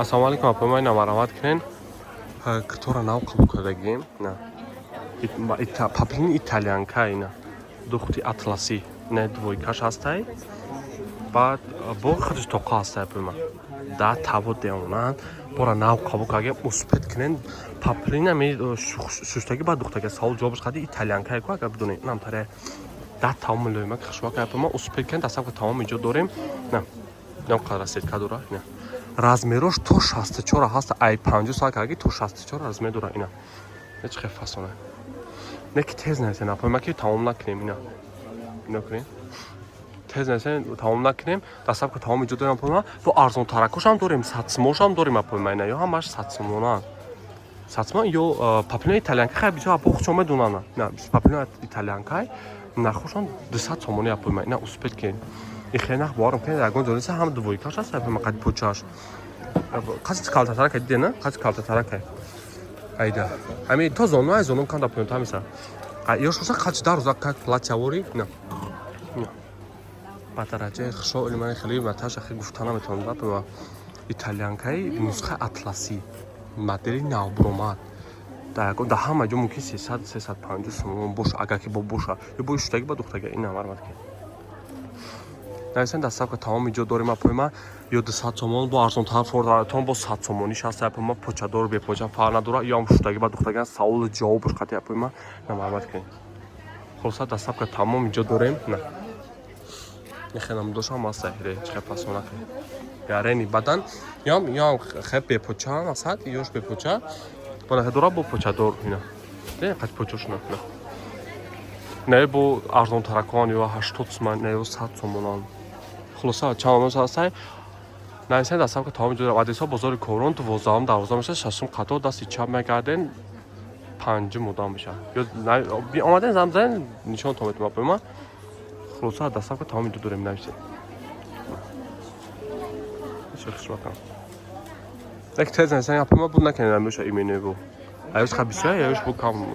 Assalomu alaykum, apam, ayna marhamat qiling. Которая наука букадагим, на. Папин итальянка ина. Духти атласи, не двойкаш ҳастай. Баъд бо худаш тоқа ҳастай апама. Да таво деонан, бора наука букаге успет кинен. Папина ми шуштаги ба духтаге саул ҷавобш қади итальянка ко ага бидуни. Нам таре да таво милоима хашвака апама успет кинен, дасаб ка таво миҷо дорем. На. Наука расид кадура, на. Размерош то 64 ҳаст, ай 50 саат аги то 64 размер дора ина. Неч хеф фасона. Неки тез несен апама ки тамом накунем ина. Ина кунем. Тез несен тамом накунем, дасаб ка тамом иҷо дорем апама. Бо арзон таракошам дорем, сатсмошам дорем апама ина. Ё ҳамаш сатсмона. Сатсмон ё папино итальянка хай бисёр апохчо медунана. На, папино итальянка нахошон 200 сомони апама ина успет кен. Ихенах борам кен ягон зониса ҳам двойкаш аст апама қад почаш. Қач калта тарака дидена? Қач калта тарака. Айда. Ами то зону ай зону канда пунта миса. Ё шоса қач дар за как платявори? На. Батараҷе хшо илмани хели маташа хи гуфтана метавонам апама итальянкаи нусха атласи. Модели навбромад. Да ҳама ҷо мумкин 300-350 сомон боша, агар ки бо боша. Ё бо шуштаги ба духтага ина мармат ки. Найсен дастав ка тамом иҷо дорем апама ё 200 сомон бо арзонтар фордатон бо 100 сомони шаста апама почадор бепоча фар надора ё ам шуштаги ба духтага саул ҷавобш қати апама на мармат ки. Хулоса дастав ка тамом иҷо дорем на. Нехенам дошам масаҳире чиқа пасона ки. Ярени бадан ям хеп бепоча масад ёш бепоча бона хедора бо почадор ина. Не қат почош на. Не бо арзонтаракон ё 80 сомон не ё 100 сомонан. Хулоса чамон састай найсен дастав ка тамом ҷо адиса бозори корон 12-12 меша шашум қато дасти чап мегарден 5 мудам меша. Ё би омаден замзан нишон то метам апама. Хулоса дастав ка тамом ҷо дорем нависе. Шахшвакам. Так тез найсен апама буд накенем меша имене бо. Аюш хабиса аюш бо кам.